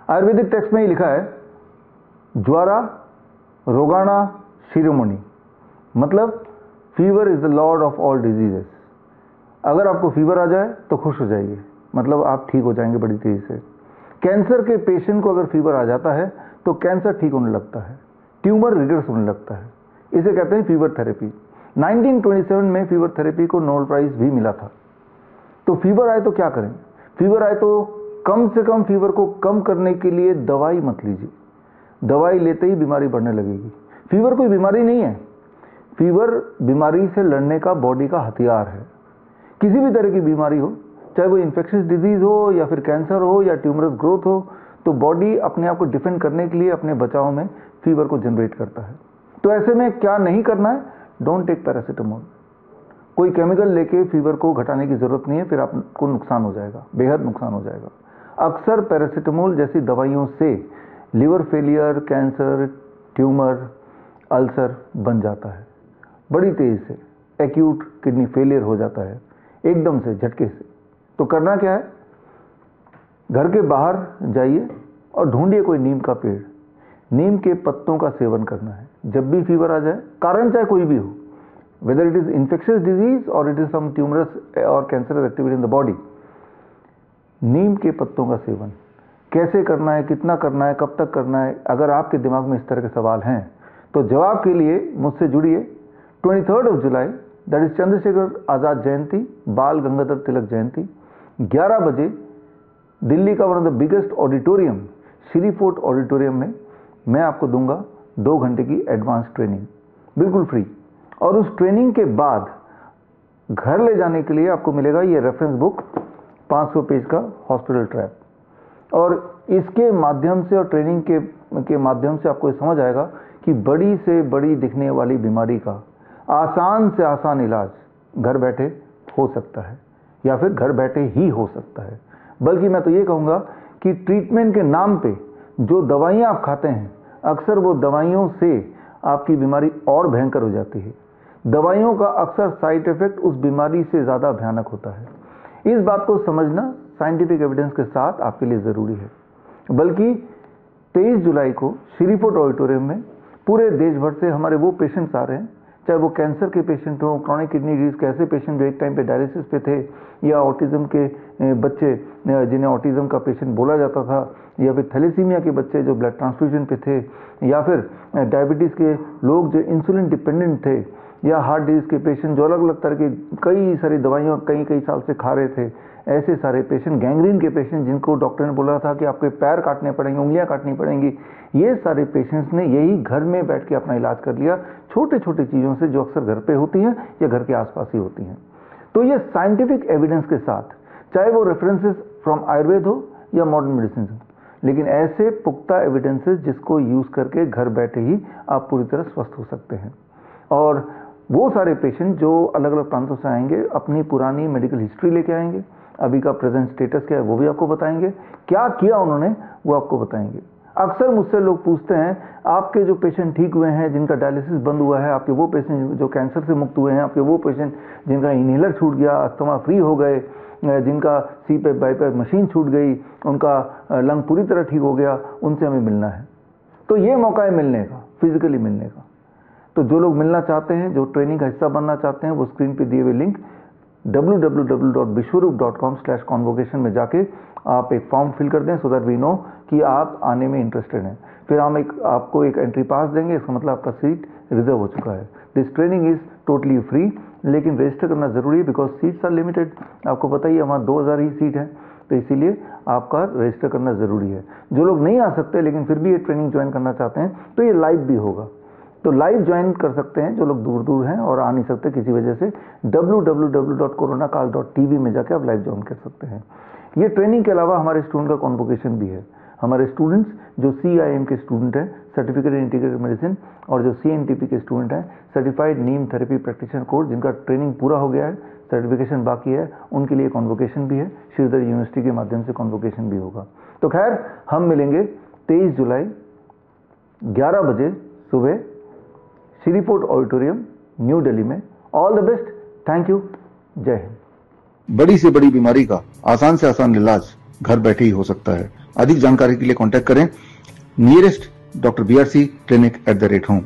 Ayurvedic text में ही लिखा है ज्वारा रोगाणा शिरोमणि, मतलब fever is the Lord of all diseases. अगर आपको फीवर आ जाए तो खुश हो जाइए, मतलब आप ठीक हो जाएंगे बड़ी तेजी से। कैंसर के पेशेंट को अगर फीवर आ जाता है तो कैंसर ठीक होने लगता है, ट्यूमर रिग्रेस होने लगता है। इसे कहते हैं फीवर थेरेपी। 1927 में फीवर थेरेपी को नोबेल प्राइज भी मिला था। तो फीवर आए तो क्या करें? फीवर आए तो कम से कम फीवर को कम करने के लिए दवाई मत लीजिए। दवाई लेते ही बीमारी बढ़ने लगेगी। फीवर कोई बीमारी नहीं है, फीवर बीमारी से लड़ने का बॉडी का हथियार है। किसी भी तरह की बीमारी हो, चाहे वो इन्फेक्शियस डिजीज हो या फिर कैंसर हो या ट्यूमरस ग्रोथ हो, तो बॉडी अपने आप को डिफेंड करने के लिए अपने बचाव में फीवर को जनरेट करता है। तो ऐसे में क्या नहीं करना है? Don't take paracetamol. कोई केमिकल लेके फीवर को घटाने की जरूरत नहीं है, फिर आपको नुकसान हो जाएगा, बेहद नुकसान हो जाएगा। अक्सर पैरासीटामोल जैसी दवाइयों से liver failure, cancer, tumour, ulcer बन जाता है बड़ी तेजी से। एक्यूट किडनी फेलियर हो जाता है एकदम से, झटके से। तो करना क्या है? घर के बाहर जाइए और ढूंढिए कोई नीम का पेड़, नीम के पत्तों का सेवन करना है जब भी फीवर आ जाए, कारण चाहे कोई भी हो, whether it is infectious disease or it is some tumorous or cancerous activity in the body। नीम के पत्तों का सेवन कैसे करना है, कितना करना है, कब तक करना है? अगर आपके दिमाग में इस तरह के सवाल हैं तो जवाब के लिए मुझसे जुड़िए। 23 जुलाई, दैट इज चंद्रशेखर आजाद जयंती, बाल गंगाधर तिलक जयंती, 11 बजे दिल्ली का one of the biggest auditorium, Shri Fort auditorium में मैं आपको दूंगा 2 घंटे की एडवांस ट्रेनिंग, बिल्कुल फ्री। और उस ट्रेनिंग के बाद घर ले जाने के लिए आपको मिलेगा ये रेफरेंस बुक, 500 पेज का हॉस्पिटल ट्रैप। और इसके माध्यम से और ट्रेनिंग के माध्यम से आपको समझ आएगा कि बड़ी से बड़ी दिखने वाली बीमारी का आसान से आसान इलाज घर बैठे हो सकता है, या फिर घर बैठे ही हो सकता है। बल्कि मैं तो ये कहूँगा कि ट्रीटमेंट के नाम पे जो दवाइयाँ आप खाते हैं, अक्सर वो दवाइयों से आपकी बीमारी और भयंकर हो जाती है। दवाइयों का अक्सर साइड इफेक्ट उस बीमारी से ज़्यादा भयानक होता है। इस बात को समझना साइंटिफिक एविडेंस के साथ आपके लिए ज़रूरी है। बल्कि 23 जुलाई को श्री फोर्ट ऑडिटोरियम में पूरे देश भर से हमारे वो पेशेंट्स आ रहे हैं, चाहे वो कैंसर के पेशेंट हों, क्रॉनिक किडनी डिजीज के ऐसे पेशेंट जो एक टाइम पे डायलिसिस पे थे, या ऑटिज्म के बच्चे जिन्हें ऑटिज्म का पेशेंट बोला जाता था, या फिर थैलेसीमिया के बच्चे जो ब्लड ट्रांसफ्यूजन पे थे, या फिर डायबिटीज़ के लोग जो इंसुलिन डिपेंडेंट थे, या हार्ट डिजीज के पेशेंट जो अलग अलग तरह की कई सारी दवाइयाँ कई साल से खा रहे थे, ऐसे सारे पेशेंट, गैंग्रीन के पेशेंट जिनको डॉक्टर ने बोला था कि आपके पैर काटने पड़ेंगे, उंगलियां काटनी पड़ेंगी, ये सारे पेशेंट्स ने यही घर में बैठ के अपना इलाज कर लिया, छोटे छोटे चीज़ों से जो अक्सर घर पे होती हैं या घर के आसपास ही होती हैं। तो ये साइंटिफिक एविडेंस के साथ, चाहे वो रेफरेंसेस फ्रॉम आयुर्वेद हो या मॉडर्न मेडिसिन हो, लेकिन ऐसे पुख्ता एविडेंसेस जिसको यूज़ करके घर बैठे ही आप पूरी तरह स्वस्थ हो सकते हैं। और वो सारे पेशेंट जो अलग अलग प्रांतों से आएंगे, अपनी पुरानी मेडिकल हिस्ट्री लेके आएंगे, अभी का प्रेजेंट स्टेटस क्या है वो भी आपको बताएंगे, क्या किया उन्होंने वो आपको बताएंगे। अक्सर मुझसे लोग पूछते हैं, आपके जो पेशेंट ठीक हुए हैं, जिनका डायलिसिस बंद हुआ है, आपके वो पेशेंट जो कैंसर से मुक्त हुए हैं, आपके वो पेशेंट जिनका इनहेलर छूट गया, अस्थमा फ्री हो गए, जिनका सीपैप बाईपैप मशीन छूट गई, उनका लंग पूरी तरह ठीक हो गया, उनसे हमें मिलना है। तो ये मौका है मिलने का, फिजिकली मिलने का। तो जो लोग मिलना चाहते हैं, जो ट्रेनिंग का हिस्सा बनना चाहते हैं, वो स्क्रीन पे दिए हुए लिंक www.bishwaroop.com/convocation में जाके आप एक फॉर्म फिल कर दें, सो दैट वी नो कि आप आने में इंटरेस्टेड हैं। फिर हम आपको एक एंट्री पास देंगे, इसका मतलब आपका सीट रिजर्व हो चुका है। This training is totally free, लेकिन रजिस्टर करना जरूरी है, बिकॉज सीट्स आर लिमिटेड। आपको पता ही है वहाँ 2000 ही सीट है, तो इसीलिए आपका रजिस्टर करना जरूरी है। जो लोग नहीं आ सकते लेकिन फिर भी ये ट्रेनिंग ज्वाइन करना चाहते हैं, तो ये लाइव भी होगा, तो लाइव ज्वाइन कर सकते हैं जो लोग दूर दूर हैं और आ नहीं सकते किसी वजह से। www.coronakal.tv में जाकर आप लाइव ज्वाइन कर सकते हैं। ये ट्रेनिंग के अलावा हमारे स्टूडेंट का कॉन्वोकेशन भी है। हमारे स्टूडेंट्स जो CIM के स्टूडेंट हैं, सर्टिफिकेट इन इंटीग्रेटेड मेडिसिन, और जो CNTP के स्टूडेंट हैं, सर्टिफाइड नीम थेरेपी प्रैक्टिशनर कोर्स, जिनका ट्रेनिंग पूरा हो गया है, सर्टिफिकेशन बाकी है, उनके लिए कॉन्वोकेशन भी है। श्रीधर यूनिवर्सिटी के माध्यम से कॉन्वोकेशन भी होगा। तो खैर, हम मिलेंगे 23 जुलाई 11 बजे सुबह Shri Fort Auditorium, New Delhi में। All the best, thank you, जय हिंद। बड़ी से बड़ी बीमारी का आसान से आसान इलाज घर बैठे ही हो सकता है। अधिक जानकारी के लिए कॉन्टैक्ट करें नियरेस्ट डॉक्टर BRC clinic@home।